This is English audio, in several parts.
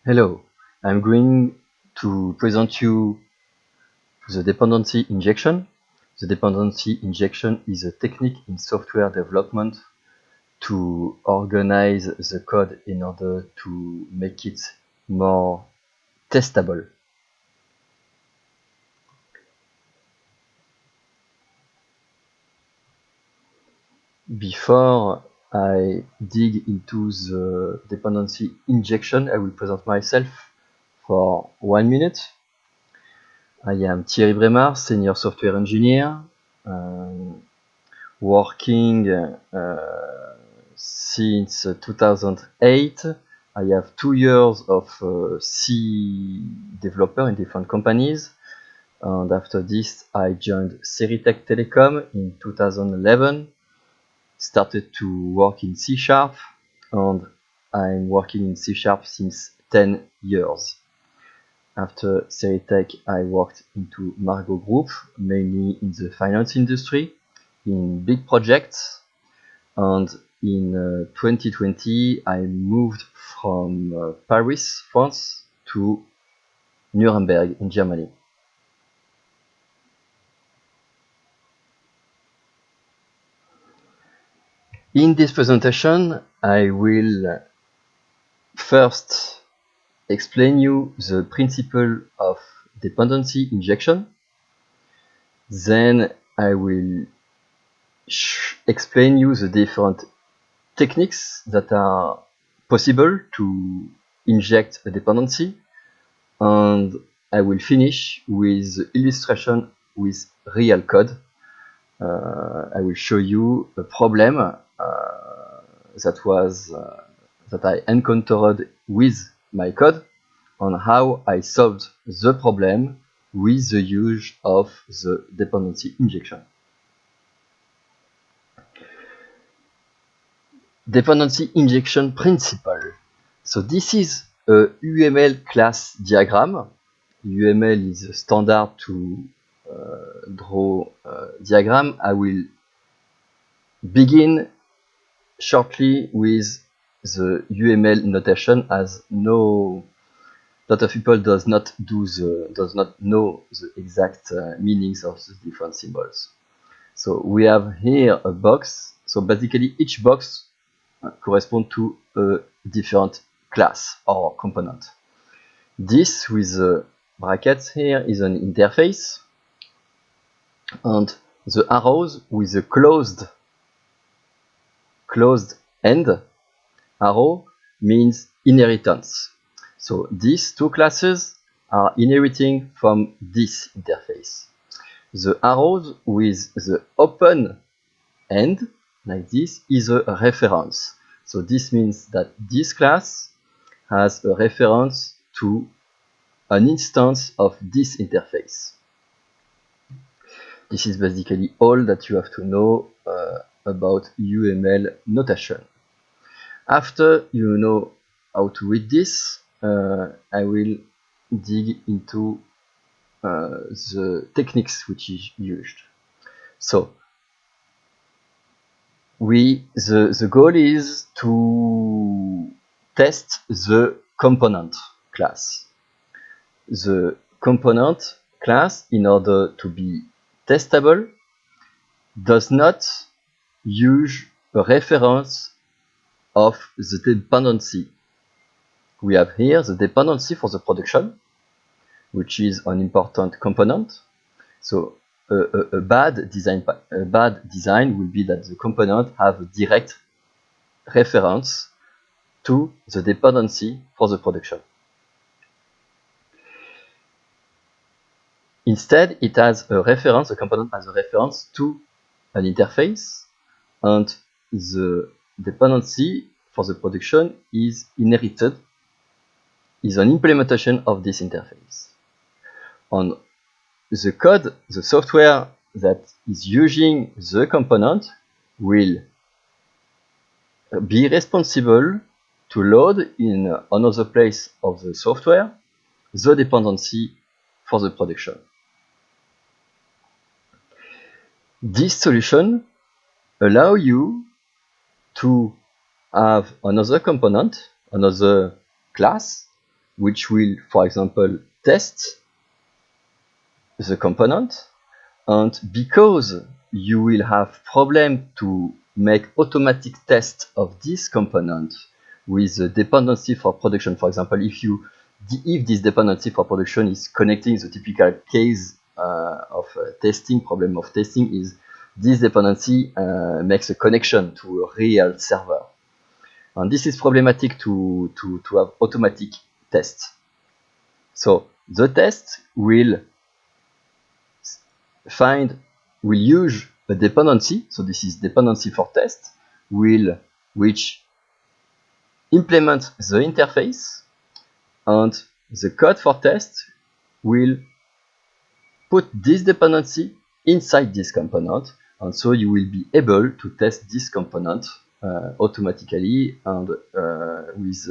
Hello, I'm going to present you the dependency injection. The dependency injection is a technique in software development to organize the code in order to make it more testable. Before I dig into the dependency injection, I will present myself for 1 minute. I am Thierry Bremard, Senior Software Engineer, working since 2008. I have 2 years of C developer in different companies. And after this, I joined Seritech Telecom in 2011, started to work in C#, and I'm working in C# since 10 years. After Seritech, I worked into Margo Group, mainly in the finance industry, in big projects, and in 2020, I moved from Paris, France, to Nuremberg in Germany. In this presentation, I will first explain you the principle of dependency injection. Then I will explain you the different techniques that are possible to inject a dependency, and I will finish with illustration with real code. I will show you a problem that I encountered with my code and how I solved the problem with the use of the dependency injection. Dependency injection principle. So this is a UML class diagram. UML is a standard to draw a diagram. I will begin shortly with the UML notation, as lot of people does not know the exact meanings of the different symbols. So we have here a box. So basically each box corresponds to a different class or component. This with the brackets here is an interface, and the arrows with the closed end arrow means inheritance. So these two classes are inheriting from this interface. The arrows with the open end, like this, is a reference. So this means that this class has a reference to an instance of this interface. This is basically all that you have to know about UML notation. After you know how to read this, I will dig into the techniques which is used. So the goal is to test the component class. The component class, in order to be testable, does not use a reference of the dependency. We have here the dependency for the production, which is an important component. So a bad design will be that the component have a direct reference to the dependency for the production. Instead, it has a reference, the component has a reference to an interface, and the dependency for the production is inherited, is an implementation of this interface. On the code, the software that is using the component will be responsible to load in another place of the software the dependency for the production. This solution allows you to have another component, another class which will, for example, test the component, and because you will have problem to make automatic test of this component with the dependency for production. For example, if this dependency for production is connecting, the typical case of testing, problem of testing is this dependency makes a connection to a real server. And this is problematic to have automatic tests. So the test will use a dependency, so this is dependency for test, which implements the interface, and the code for test will put this dependency inside this component, and so you will be able to test this component automatically and with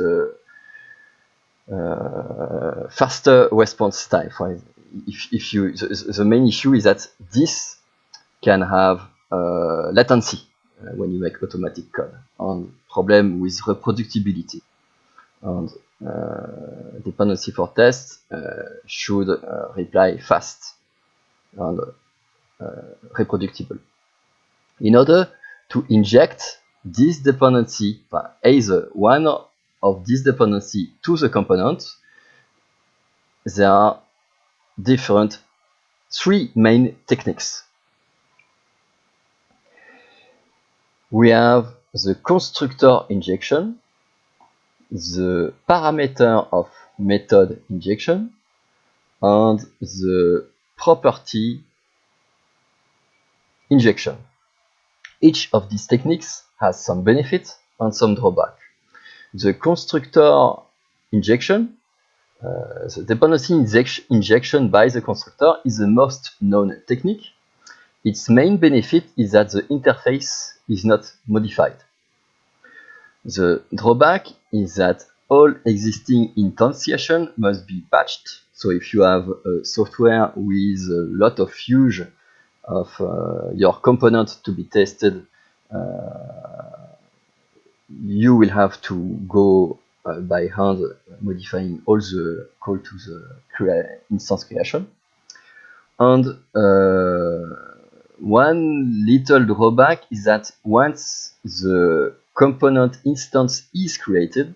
faster response time. The main issue is that this can have latency when you make automatic code, and problem with reproducibility. And dependency for test should reply fast and reproducible. In order to inject this dependency, either one of this dependency to the component, there are three main techniques. We have the constructor injection, the parameter of method injection, and the property injection. Each of these techniques has some benefits and some drawback. The constructor injection, the dependency injection by the constructor, is the most known technique. Its main benefit is that the interface is not modified. The drawback is that all existing instantiation must be patched. So if you have a software with a lot of use of your component to be tested, you will have to go by hand modifying all the call to the instance creation. And one little drawback is that once the component instance is created,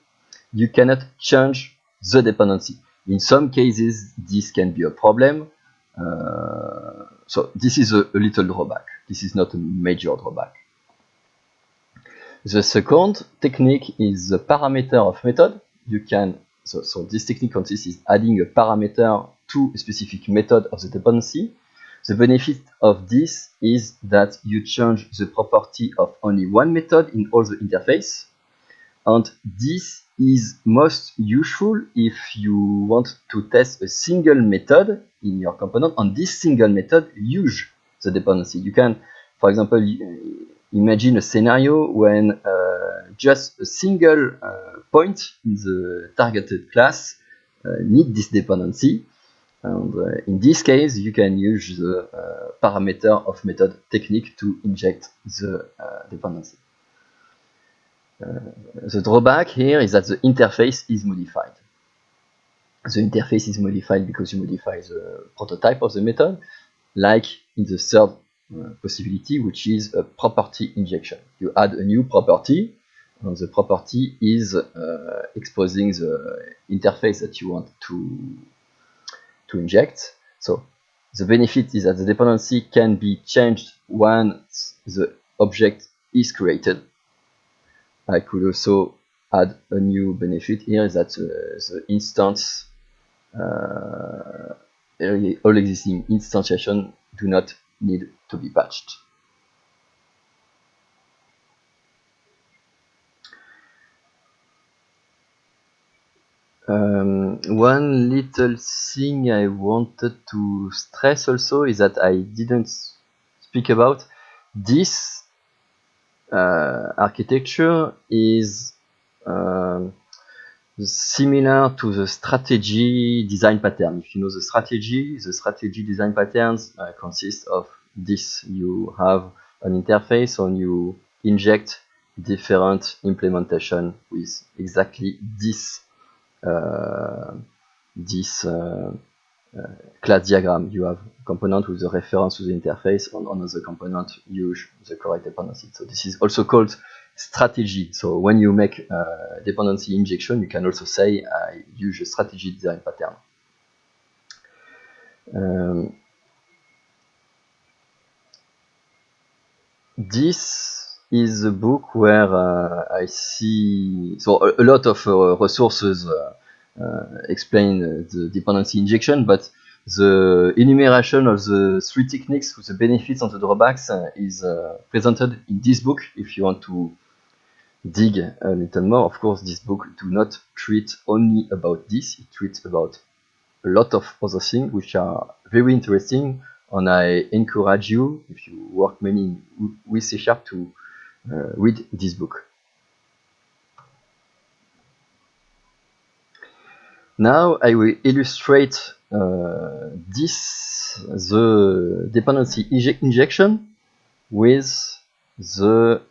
you cannot change the dependency. In some cases, this can be a problem. So this is a little drawback. This is not a major drawback. The second technique is the parameter of method. So this technique consists in adding a parameter to a specific method of the dependency. The benefit of this is that you change the property of only one method in all the interface, and this is most useful if you want to test a single method in your component, and this single method use the dependency. You can, for example, imagine a scenario when just a single point in the targeted class need this dependency. And in this case, you can use the parameter of method technique to inject the dependency. The drawback here is that the interface is modified. The interface is modified because you modify the prototype of the method, like in the third possibility, which is a property injection. You add a new property, and the property is exposing the interface that you want to inject. So the benefit is that the dependency can be changed once the object is created. I could also add a new benefit here, is that the instance, all existing instantiation do not need to be patched. One little thing I wanted to stress also is that I didn't speak about. This architecture is similar to the strategy design pattern. If you know the strategy design patterns consist of this. You have an interface and you inject different implementation with exactly this this class diagram. You have component with the reference to the interface, on another component use the correct dependency. So this is also called strategy. So when you make dependency injection, you can also say I use a strategy design pattern. This is a book where I see a lot of resources explain the dependency injection, but the enumeration of the 3 techniques with the benefits and the drawbacks is presented in this book. If you want to dig a little more, of course, this book do not treat only about this. It treats about a lot of other things which are very interesting. And I encourage you, if you work mainly with C# to read this book. Now I will illustrate the dependency injection with the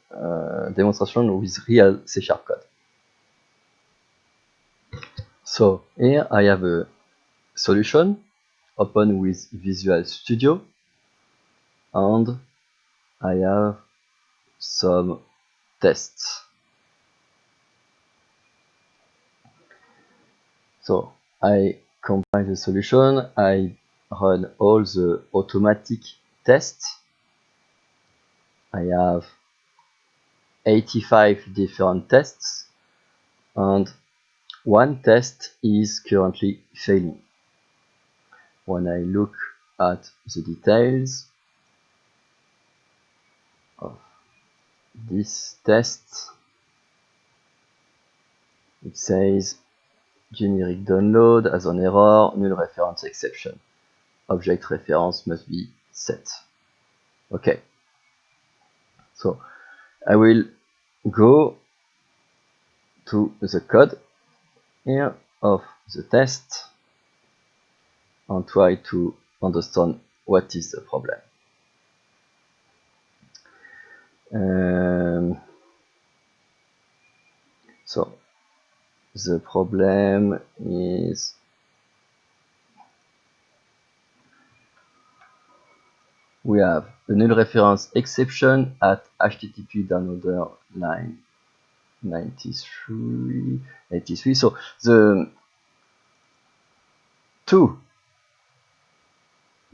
demonstration with real C# code. So here I have a solution open with Visual Studio, and I have some tests. So I compile the solution, I run all the automatic tests. I have 85 different tests, and one test is currently failing. When I look at the details of this test, it says generic download has an error, null reference exception. Object reference must be set. Okay. So I will go to the code here of the test and try to understand what is the problem. So the problem is we have a null reference exception at HTTP downloader line 83. So to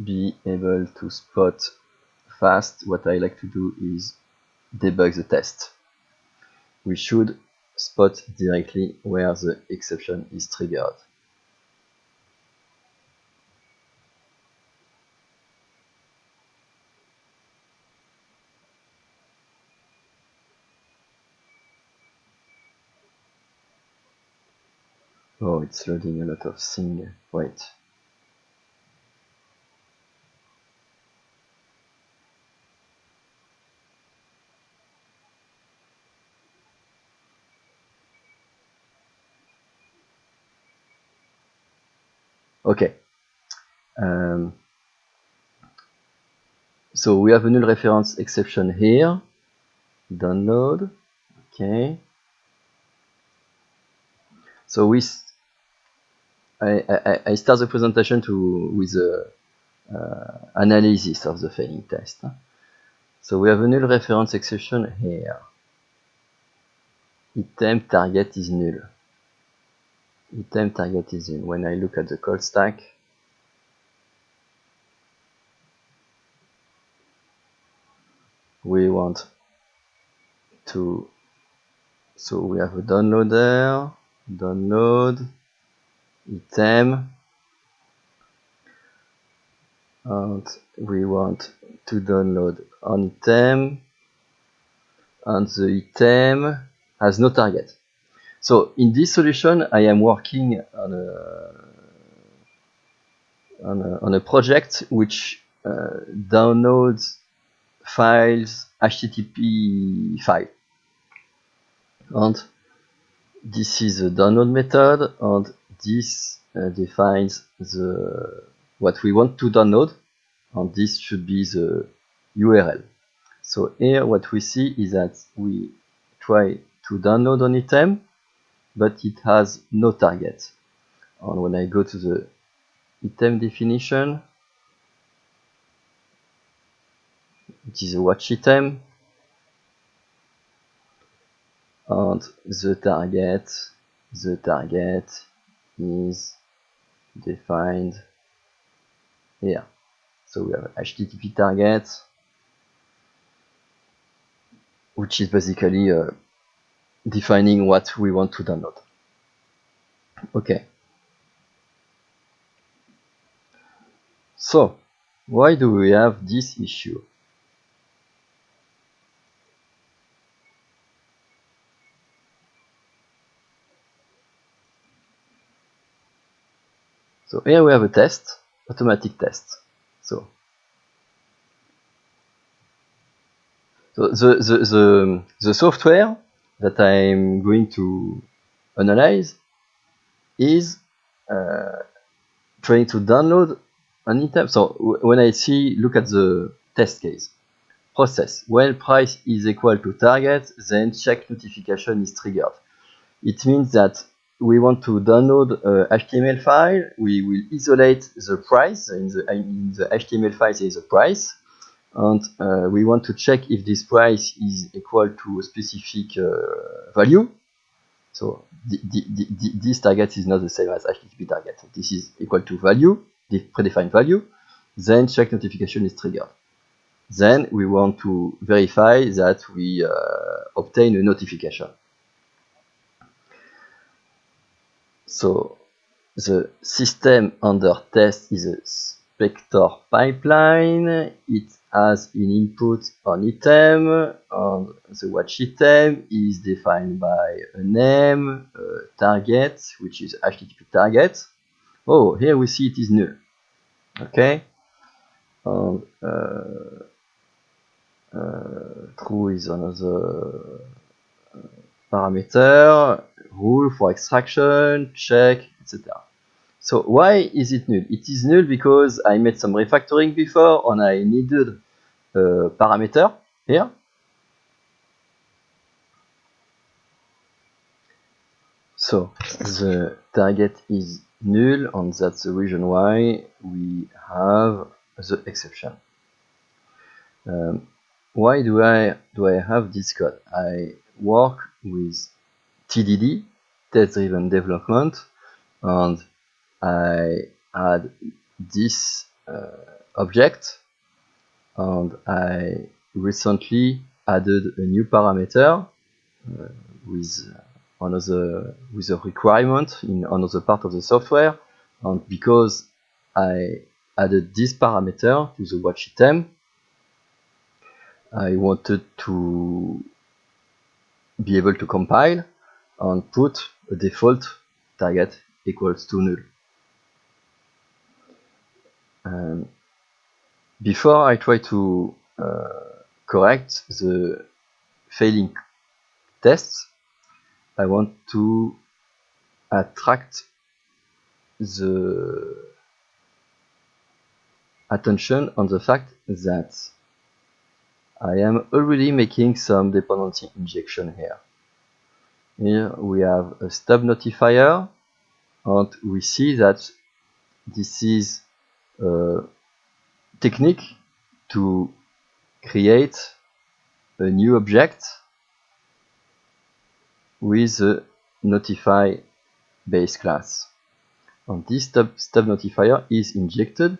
be able to spot fast, what I like to do is debug the test. We should spot directly where the exception is triggered. Oh, it's loading a lot of things. Wait. Okay. So we have a null reference exception here. Download. Okay. So I start the presentation with the analysis of the failing test. So we have a null reference exception here. Item target is null. Item target is null. When I look at the call stack, we want to, so we have a downloader, download, item, and we want to download an item, and the item has no target. So in this solution, I am working on a project which downloads files, HTTP file, and this is the download method, and this defines what we want to download, and this should be the URL. So here what we see is that we try to download an item, but it has no target. And when I go to the item definition, it is a watch item, and the target is defined here. So we have HTTP target, which is basically defining what we want to download. Okay. So, why do we have this issue? So here we have a test, automatic test. So the software that I'm going to analyze is trying to download an item. So when I look at the test case, process, when price is equal to target, then check notification is triggered. It means that we want to download a HTML file. We will isolate the price. In the HTML file there is a price, and we want to check if this price is equal to a specific value. So this target is not the same as HTTP target. This is equal to value, the predefined value. Then check notification is triggered. Then we want to verify that we obtain a notification. So the system under test is a Spectre pipeline. It has an input on item, and the watch item is defined by a name, a target, which is HTTP target. Oh, here we see it is null. Okay, and true is another parameter, rule for extraction, check, etc. So why is it null? It is null because I made some refactoring before and I needed a parameter here. So the target is null, and that's the reason why we have the exception. Why do I have this code? I work with TDD, test-driven development, and I add this object, and I recently added a new parameter with a requirement in another part of the software, and because I added this parameter to the watch item, I wanted to be able to compile and put a default target equals to null. Before I try to correct the failing tests, I want to attract the attention on the fact that I am already making some dependency injection here. Here we have a stub notifier, and we see that this is a technique to create a new object with a notify base class. And this stub notifier is injected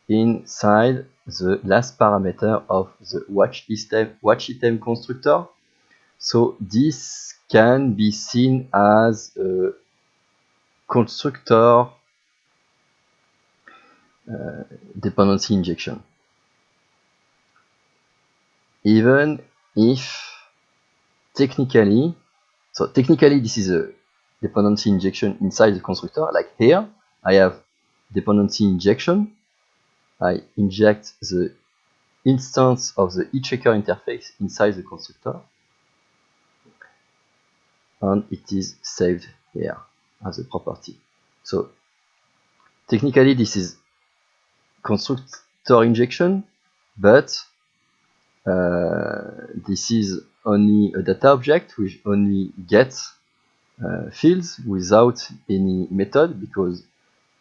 inside the last parameter of the watch item constructor. So this can be seen as a constructor dependency injection, even if technically this is a dependency injection inside the constructor. Like here I have dependency injection. I inject the instance of the eChecker interface inside the constructor, and it is saved here as a property. So technically this is constructor injection, but this is only a data object which only gets fields without any method, because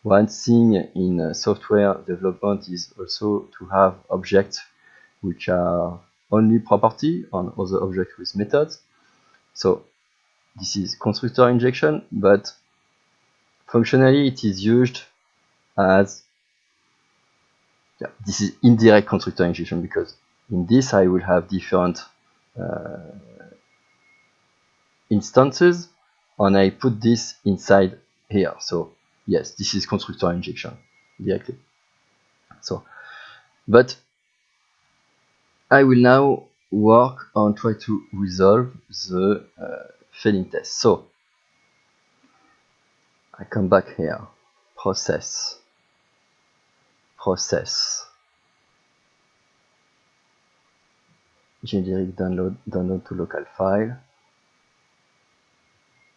one thing in software development is also to have objects which are only property on other objects with methods. So this is constructor injection, but functionally it is used as, this is indirect constructor injection, because in this I will have different instances and I put this inside here. So yes, this is constructor injection directly. So, but I will now work on try to resolve the failing test. So I come back here, process, generic download to local file,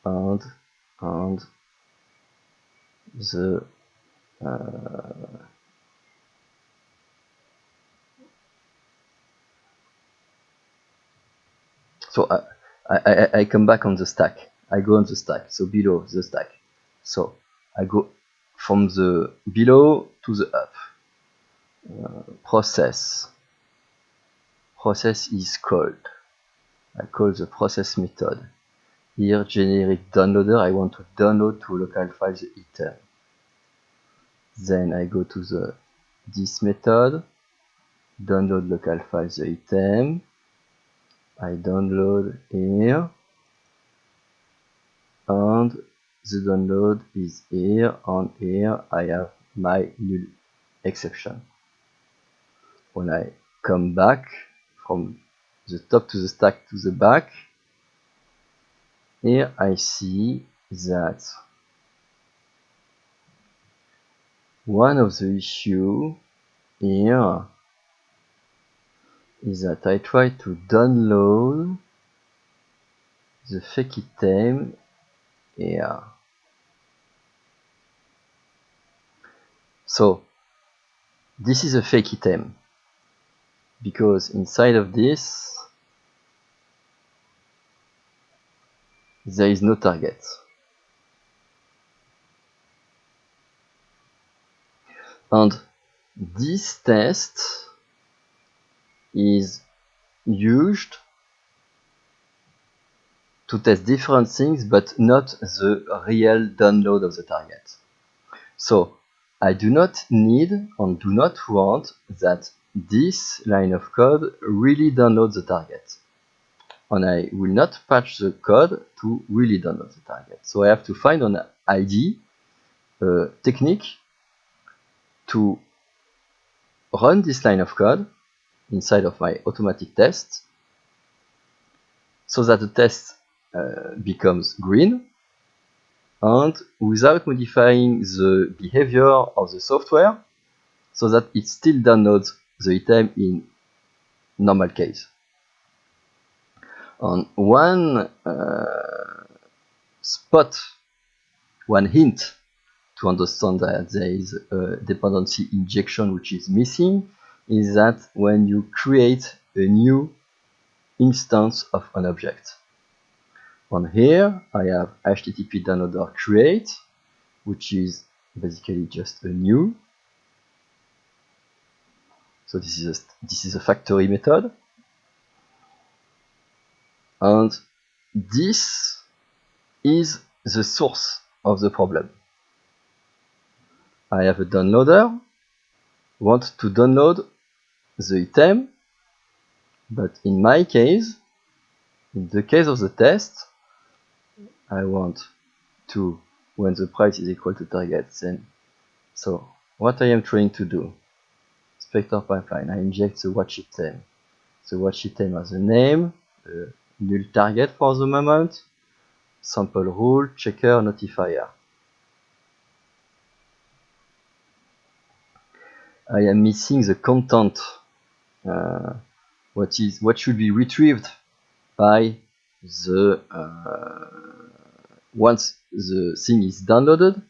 and the so I come back on the stack. I go on the stack, so below the stack. So I go from the below to the up. Process is called. I call the process method. Here, generic downloader, I want to download to local file the item. Then I go to this method, download local file the item. I download here, and the download is here, and here I have my null exception. When I come back from the top to the stack to the back, here I see that one of the issues here is that I try to download the fake item here. So this is a fake item because inside of this there is no target. And this test is used to test different things, but not the real download of the target. So I do not need and do not want that this line of code really downloads the target. And I will not patch the code to really download the target. So I have to find an ID, technique, to run this line of code inside of my automatic test, so that the test becomes green, and without modifying the behavior of the software, so that it still downloads the item in normal case. On one spot, one hint to understand that there is a dependency injection which is missing is that when you create a new instance of an object. On here, I have HTTP downloader create, which is basically just a new. So this is a factory method, and this is the source of the problem. I have a downloader, want to download the item, but in my case, in the case of the test, I want to, when the price is equal to target, then, so what I am trying to do, Spectre pipeline, I inject the watch item. The watch item has a name, a null target for the moment, sample rule, checker, notifier. I am missing the content. What should be retrieved by the once the thing is downloaded.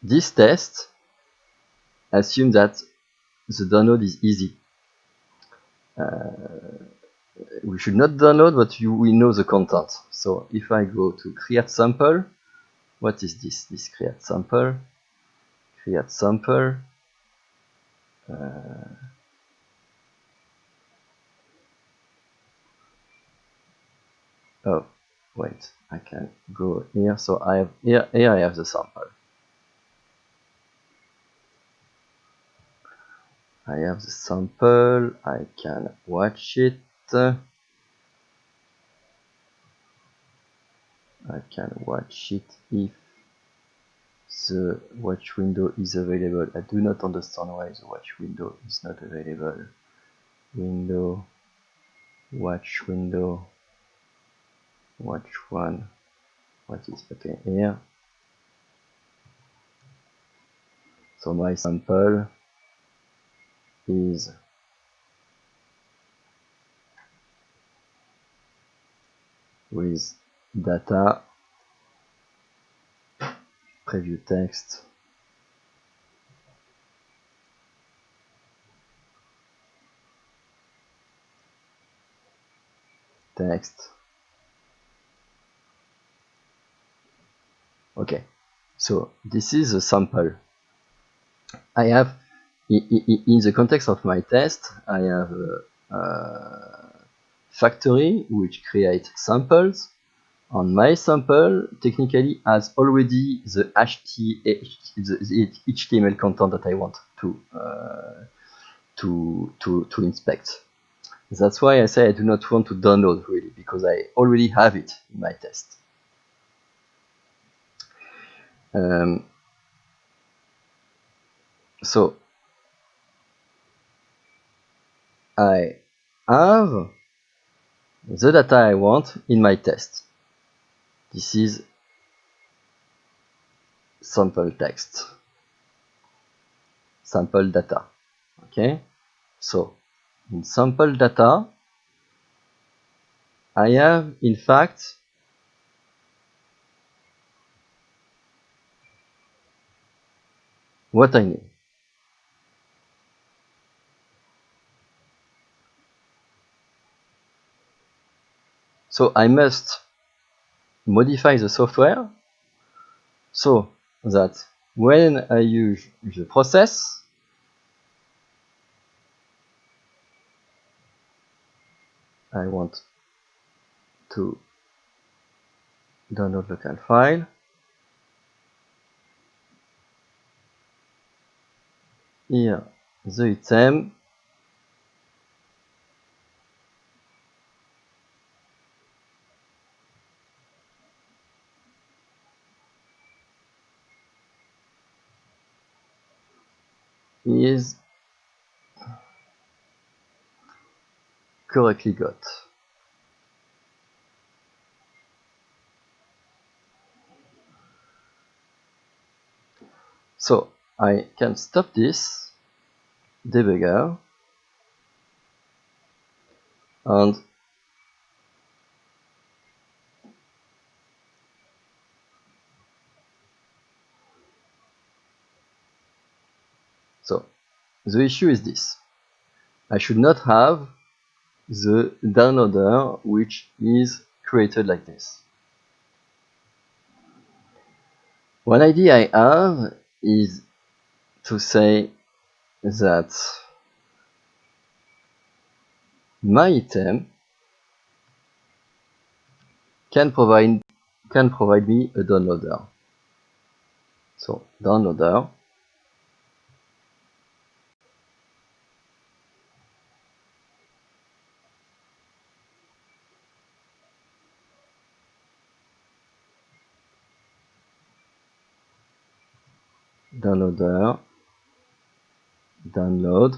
This test assumes that the download is easy. we should not download, but we know the content. So if I go to create sample, what is this? This create sample. Oh, wait, I can go here. So I have here I have the sample. I have the sample. I can watch it. I can watch it if the watch window is available. I do not understand why the watch window is not available. Window, watch one. What is okay here? So my sample is with data, preview text, Okay, so this is a sample. I have, in the context of my test, I have a factory which creates samples, and my sample technically has already the HTML content that I want to inspect. That's why I say I do not want to download really, because I already have it in my test. So I have the data I want in my test. This is sample text, sample data. Okay, so in sample data, I have in fact what I need. So I must modify the software so that when I use the process, I want to download local file. Here, the item is correctly got. So I can stop this debugger and so the issue is this. I should not have the downloader which is created like this. One idea I have is to say that my item can provide me a downloader. So downloader download.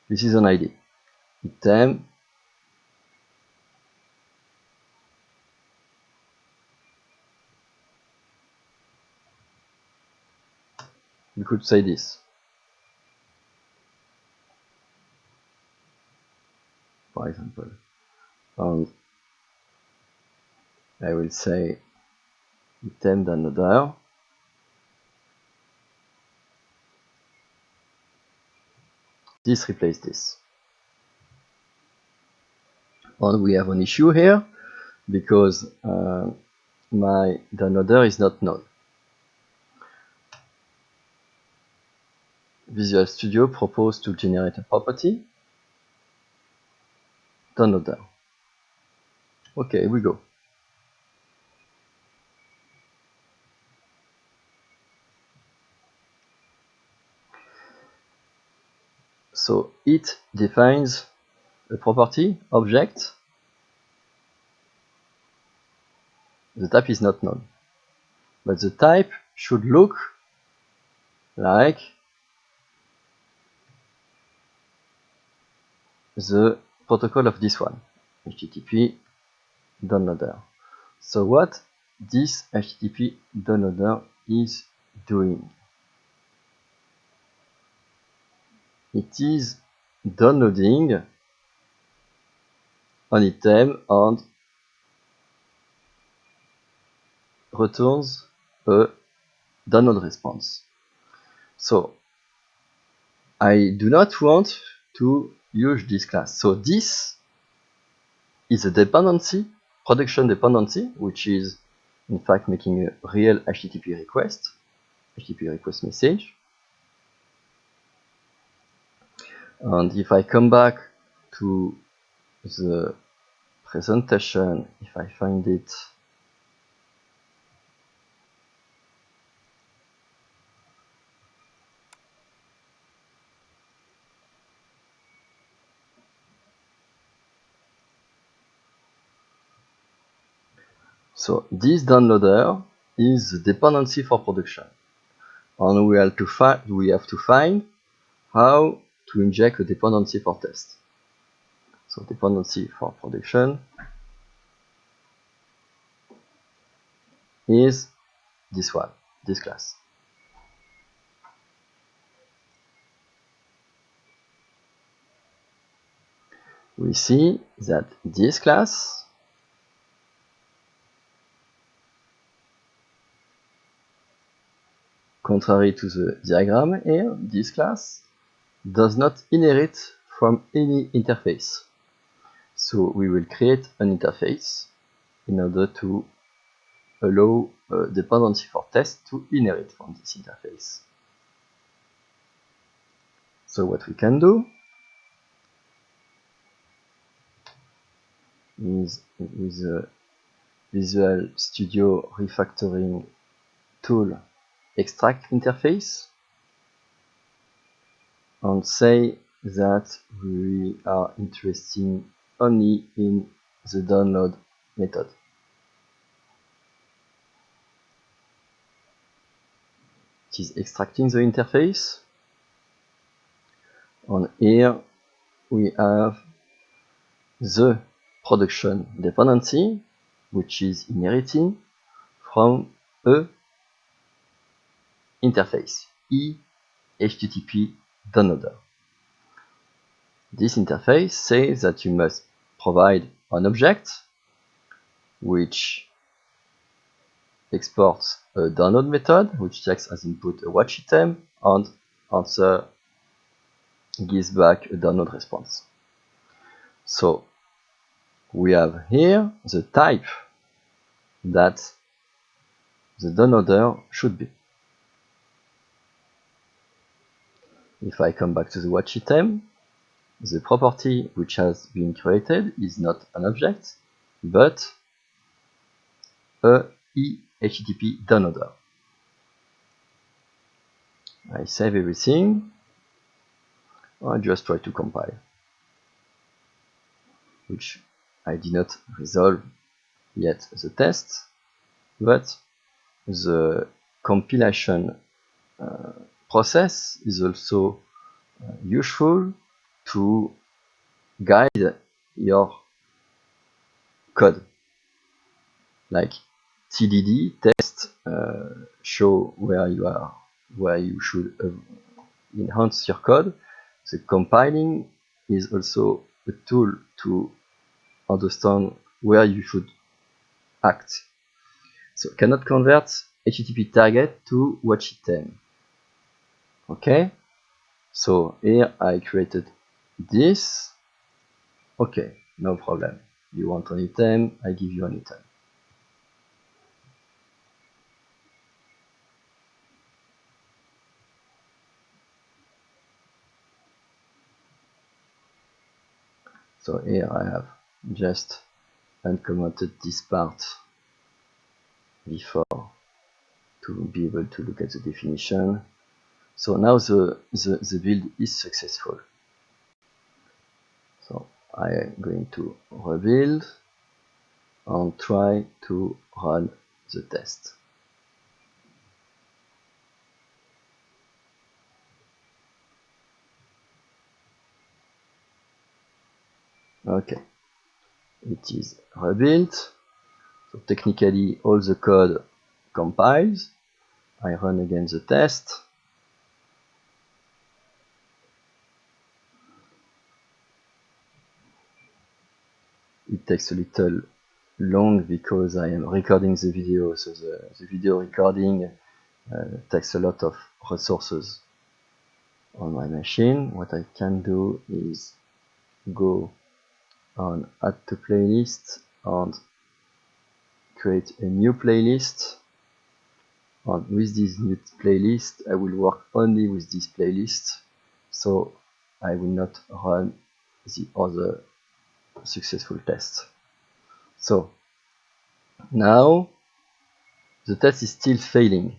This is an ID. Item you could say this. For example. And I will say item downloader. this replaces this. And we have an issue here because my downloader is not known. Visual Studio proposed to generate a property downloader. Okay, here we go. So it defines a property object. The type is not known, but the type should look like the protocol of this one, HTTP downloader. So what this HTTP downloader is doing? It is downloading an item and returns a download response. So I do not want to use this class. So this is a dependency, production dependency, which is in fact making a real HTTP request message. And if I come back to the presentation, if I find it, so this downloader is the dependency for production, and we have to find how to inject a dependency for test. So dependency for production is this one, this class. We see that this class contrary to the diagram here, this class does not inherit from any interface. So we will create an interface in order to allow dependency for test to inherit from this interface. So what we can do is with the Visual Studio refactoring tool extract interface and say that we are interested only in the download method. It is extracting the interface, and here we have the production dependency, which is inheriting from a interface, HTTP downloader. This interface says that you must provide an object which exports a download method, which takes as input a watch item, and answer gives back a download response. So we have here the type that the downloader should be. If I come back to the watch item, the property which has been created is not an object, but a HTTP downloader. I save everything. I just try to compile, which I did not resolve yet the test, but the compilation process is also useful to guide your code, like TDD test show where you should enhance your code. The compiling is also a tool to understand where you should act. So cannot convert HTTP target to watch item. Okay, So here I created this. Okay, no problem. You want an item, I give you an item. So here I have just uncommented this part before to be able to look at the definition. So now the build is successful. So I am going to rebuild and try to run the test. Okay, it is rebuilt. So technically all the code compiles. I run again the test. It takes a little long because I am recording the video, so the video recording takes a lot of resources on my machine. What I can do is go on add to playlist and create a new playlist, and with this new playlist I will work only with this playlist, so I will not run the other successful tests. So now the test is still failing.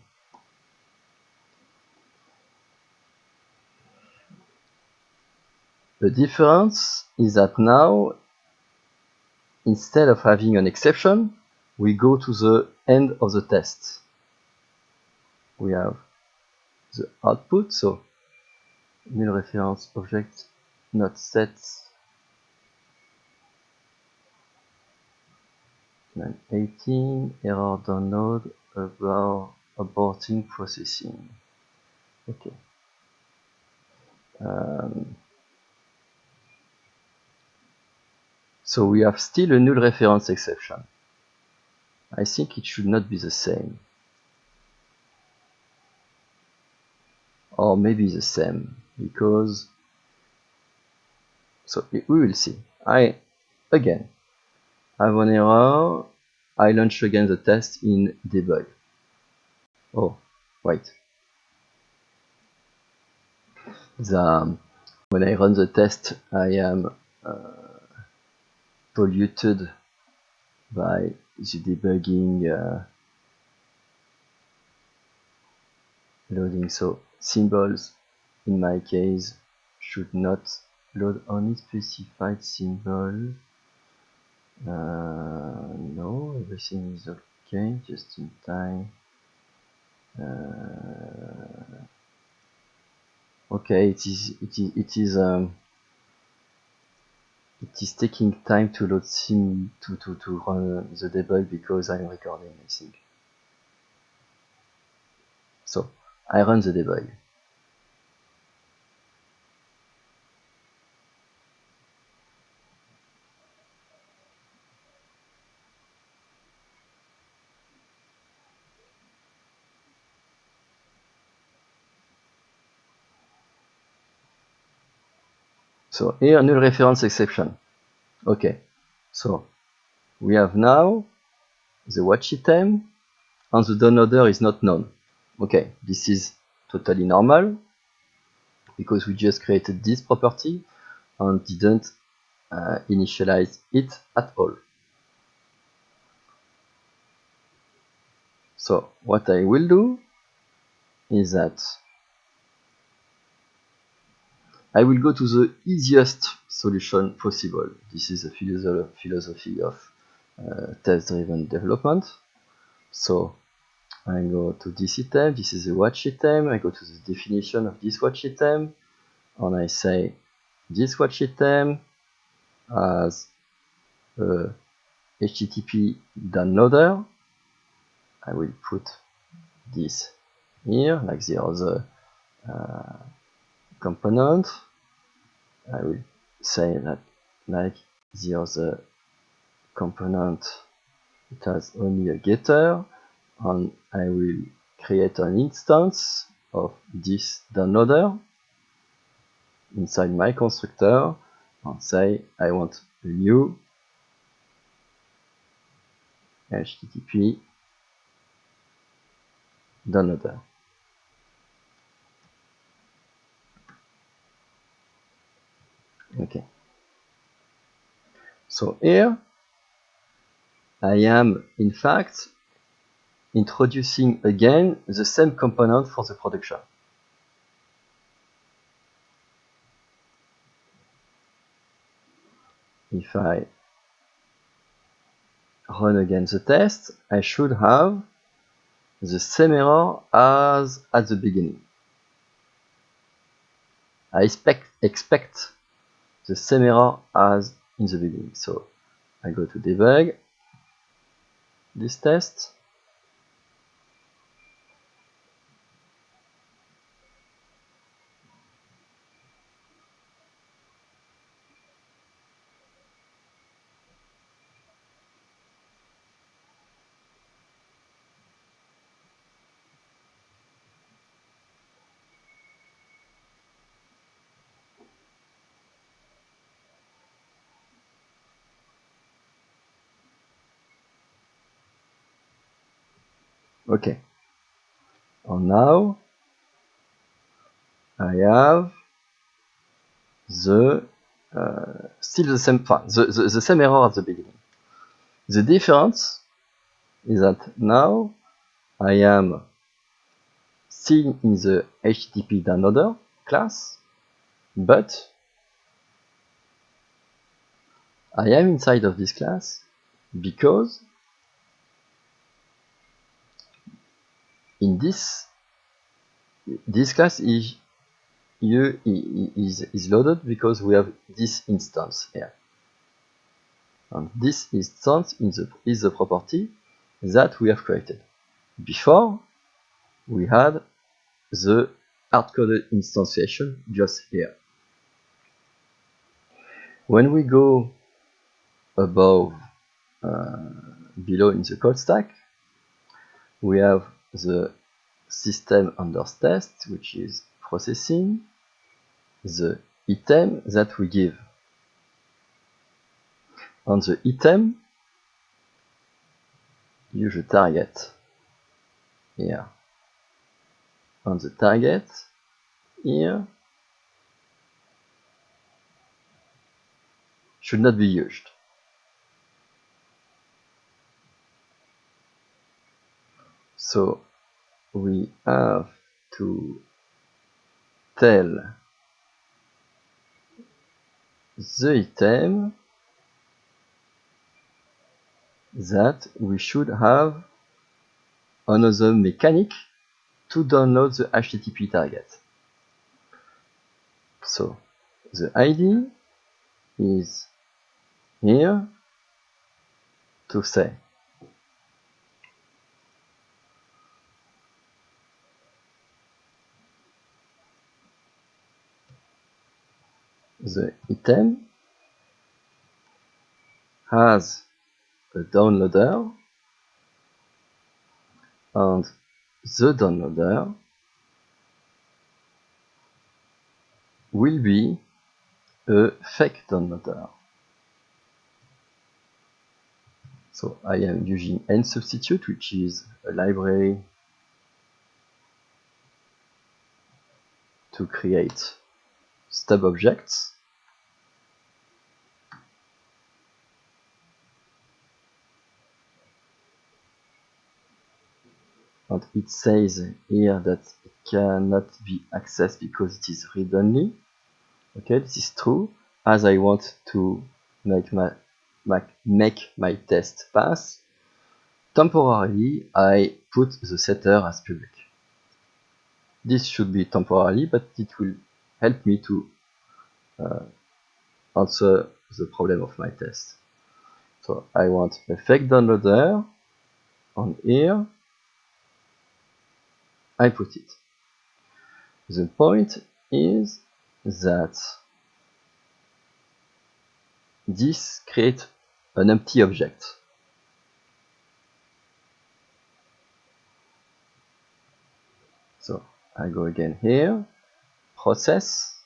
The difference is that now, instead of having an exception, we go to the end of the test. We have the output, so null reference object not set 918 error download about aborting processing. Okay. So we have still a null reference exception. I think it should not be the same. Or maybe the same, because so we will see. Again have an error. I launch again the test in debug. Oh, wait. When I run the test, I am polluted by the debugging loading. So symbols, in my case, should not load only specified symbol. No, everything is okay, just in time. Okay, it is taking time to load sim to run the debug because I'm recording, I think. So I run the debug. So here null reference exception. Okay, so we have now the watch item and the downloader is not known. Okay, this is totally normal because we just created this property and didn't initialize it at all. So what I will do is that I will go to the easiest solution possible. This is the philosophy of test-driven development. So I go to this item, this is a watch item, I go to the definition of this watch item, and I say this watch item has a HTTP downloader. I will put this here, like the other component. I will say that like the other component, it has only a getter, and I will create an instance of this downloader. inside my constructor and say I want a new HTTP downloader. Okay. So here I am in fact introducing again the same component for the production. If I run again the test, I should have the same error as at the beginning. I expect the same error as in the beginning. So I go to debug this test. Okay. And now I have the still the same the same error at the beginning. The difference is that now I am still in the HTTP downloader class, but I am inside of this class because in this class is loaded because we have this instance here. And this instance is the property that we have created. Before, we had the hard-coded instantiation just here. When we go above, below in the code stack, we have the system under test, which is processing, the item that we give. On the item, use a target here. On the target here should not be used. So we have to tell the item that we should have another mechanic to download the HTTP target. So the ID is here to say the item has a downloader and the downloader will be a fake downloader. So I am using nsubstitute, which is a library to create stub objects. And it says here that it cannot be accessed because it is read-only. Okay, this is true, as I want to make my test pass. Temporarily, I put the setter as public. This should be temporarily, but it will help me to answer the problem of my test. So I want a fake downloader, and here I put it. The point is that this creates an empty object. So I go again here, process,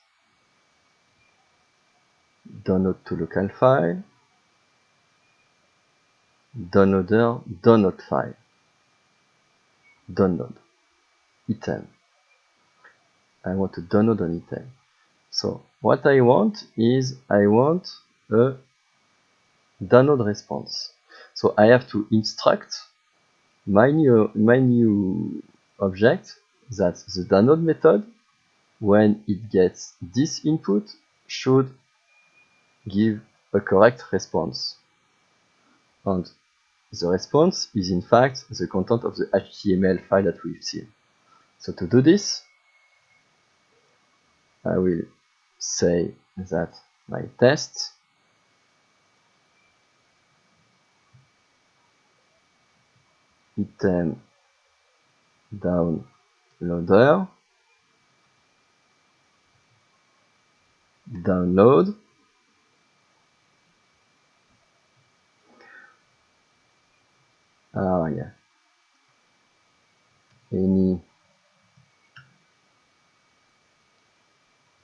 download to local file, downloader, download file, download, item. I want to download an item. So what I want is I want a download response. So I have to instruct my new object that the download method, when it gets this input, should give a correct response. And the response is in fact the content of the HTML file that we've seen. So to do this, I will say that my test item downloader download any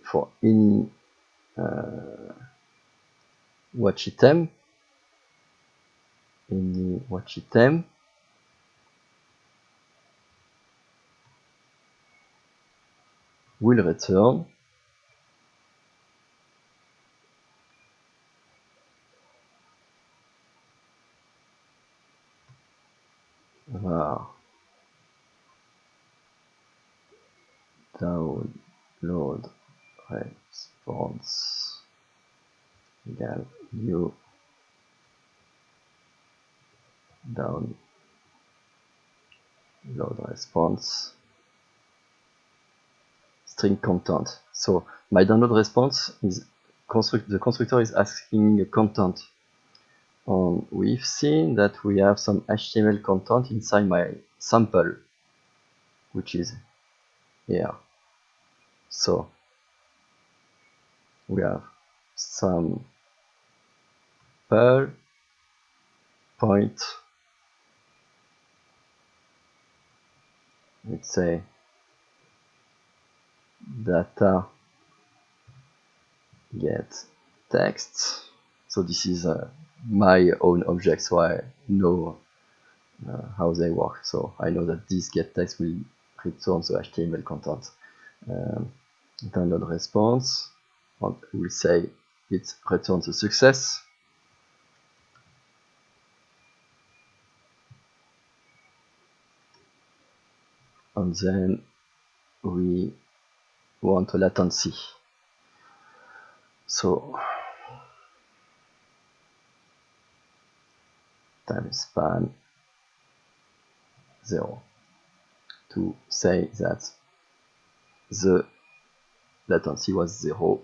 for any watch item, will return var download response equal new download response string content. So my download response is the constructor is asking a content. We've seen that we have some HTML content inside my sample, which is here. So we have some point, let's say data get text. So this is my own object, so I know how they work. So I know that this get text will return the HTML content. Download response, and we'll say it returns a success. And then we want a latency. So time span 0 to say that the latency was 0,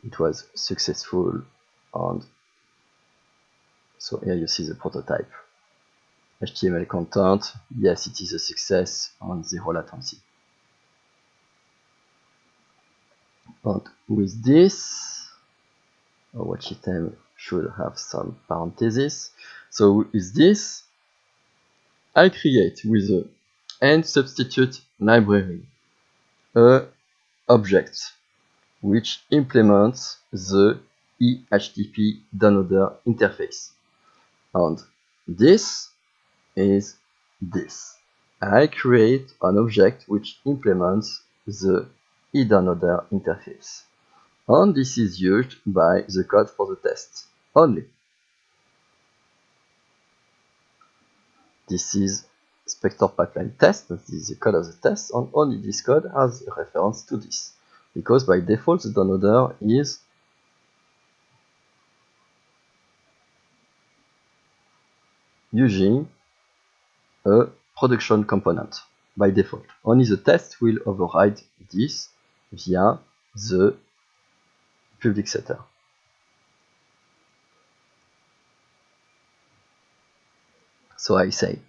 it was successful, and so here you see the prototype. HTML content, yes, it is a success, and 0 latency. And with this, our watch item should have some parentheses. So with this, I create with the end substitute library a object which implements the eHTTP downloader interface. And this is this. I create an object which implements the eDownloader interface. And this is used by the code for the test only. This is Spectre pipeline test, this is the code of the test, and only this code has a reference to this. Because by default the downloader is using a production component by default. Only the test will override this via the public setter. So I say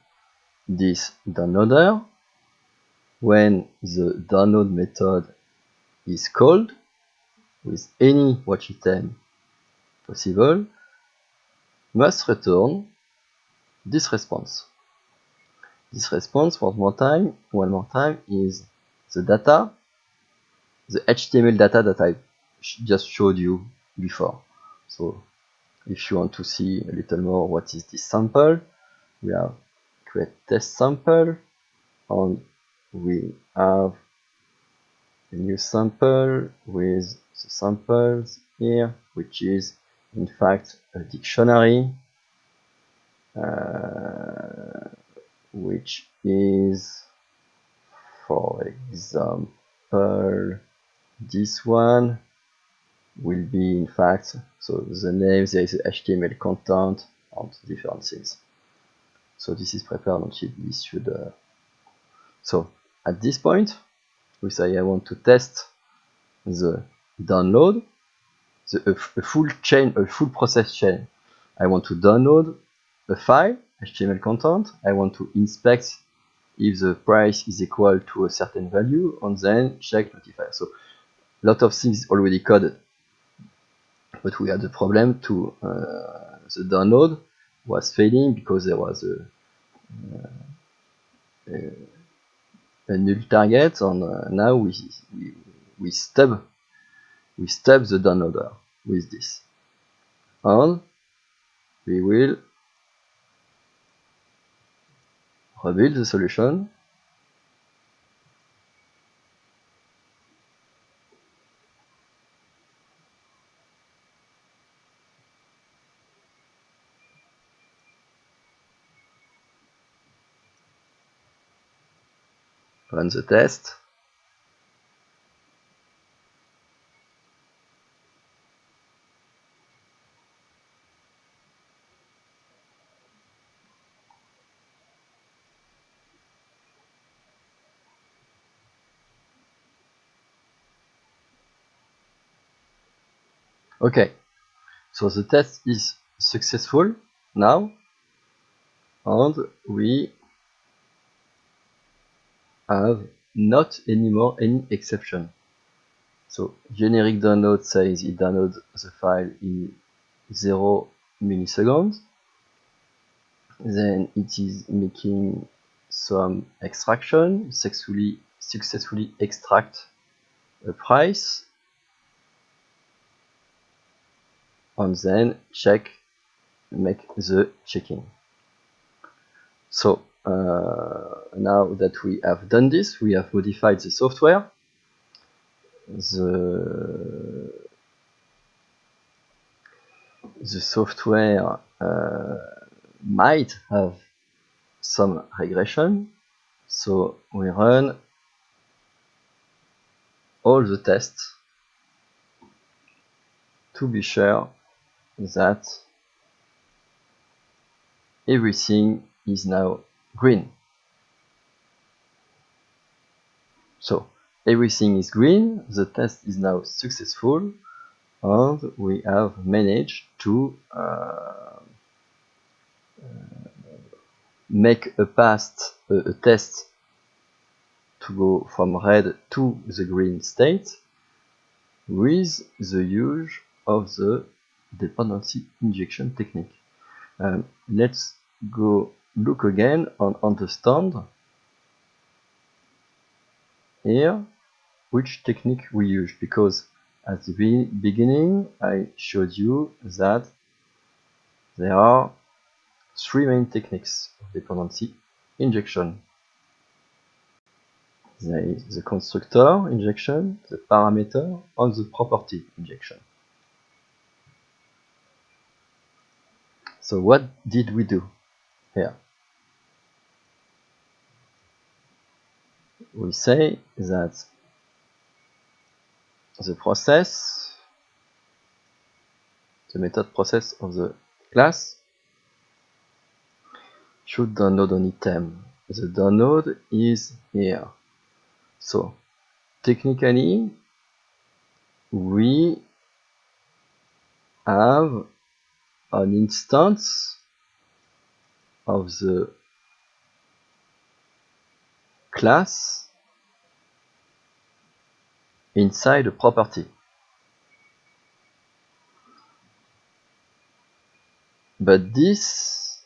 this downloader, when the download method is called with any watch item possible, must return this response. This response one more time is the data, the HTML data that I just showed you before. So if you want to see a little more what is this sample, we have create test sample, and we have a new sample with the samples here, which is in fact a dictionary, which is, for example, this one will be in fact, so the name, there is HTML content and different things. So this is prepared and this should. So at this point, we say I want to test the download, a full chain, a full process chain. I want to download a file, HTML content. I want to inspect if the price is equal to a certain value, and then check notify. So a lot of things already coded, but we had a problem to the download was failing because there was a null target, and now we stub the downloader with this, and we will rebuild the solution. Run the test. Okay, so the test is successful now, and we have not anymore any exception. So generic download says it downloads the file in 0 milliseconds. Then it is making some extraction, successfully extract a price, and then make the checking. So now that we have done this, we have modified the software. The software might have some regression, so we run all the tests to be sure that everything is now green. So everything is green, the test is now successful, and we have managed to make a test to go from red to the green state with the use of the dependency injection technique. Let's go look again and understand here which technique we use, because at the beginning I showed you that there are three main techniques of dependency injection. There is the constructor injection, the parameter, and the property injection. So what did we do here? We say that the process, the method process of the class should download an item. The download is here. So technically we have an instance of the class inside a property. But this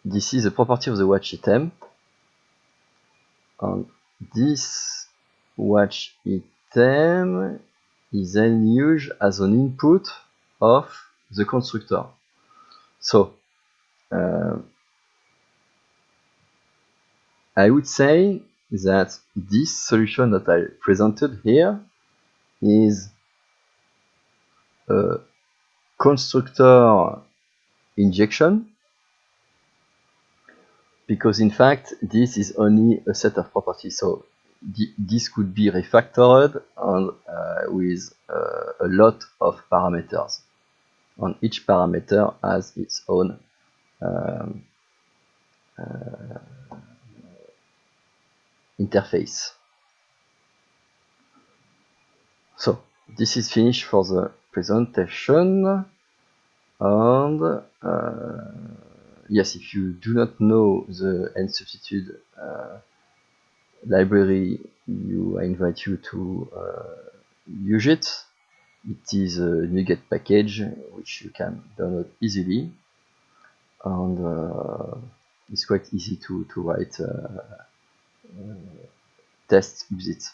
is a property of the watch item, and this watch item is then used as an input of the constructor. So I would say that this solution that I presented here is a constructor injection, because in fact this is only a set of properties. So this could be refactored and with a lot of parameters, and each parameter has its own interface. So this is finished for the presentation, and yes, if you do not know the nsubstitute library, I invite you to use it. It is a NuGet package which you can download easily, and it's quite easy to write tests with it.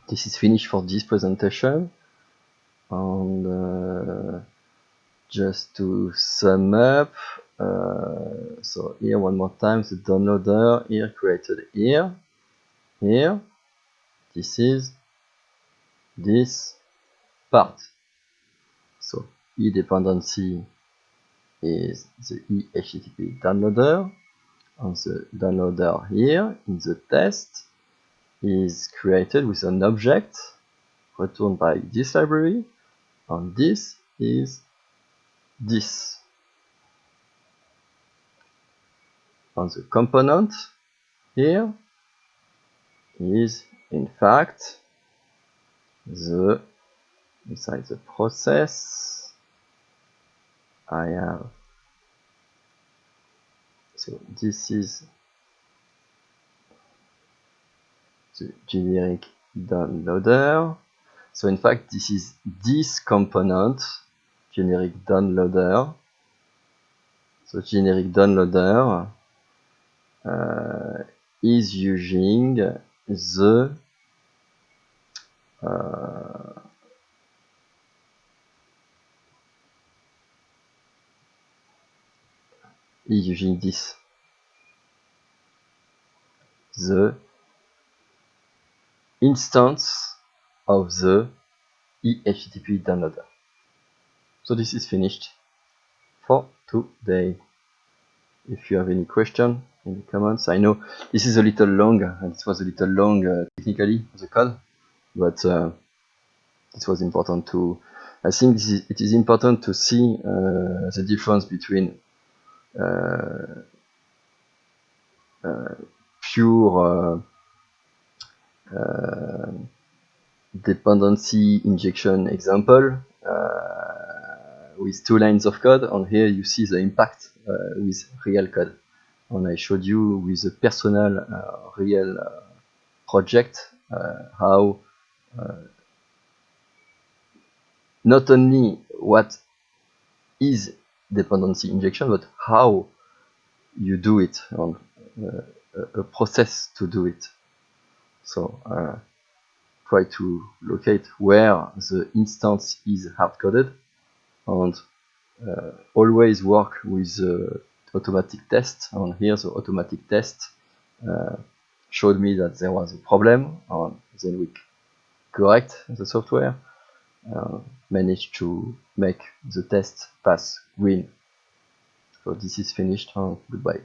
This is finished for this presentation, and just to sum up, so here one more time, the downloader here created here, this is this part. So E dependency is the eHTTP downloader, and the downloader here in the test is created with an object returned by this library, and this is this. And the component here is in fact the inside the process I have, so this is the generic downloader. So in fact this is this component, generic downloader. So generic downloader is using the is using this, the instance of the eHTTP downloader. So this is finished for today. If you have any question in the comments, I know this is a little long, and this was a little long technically, the code, but it was important to, I think it is important to see the difference between pure dependency injection example with 2 lines of code, and here you see the impact with real code. And I showed you with a personal real project how not only what is dependency injection, but how you do it, and a process to do it. So try to locate where the instance is hard-coded, and always work with the automatic test. And here the automatic test showed me that there was a problem, and then we correct the software, managed to make the test pass green. So this is finished, and goodbye.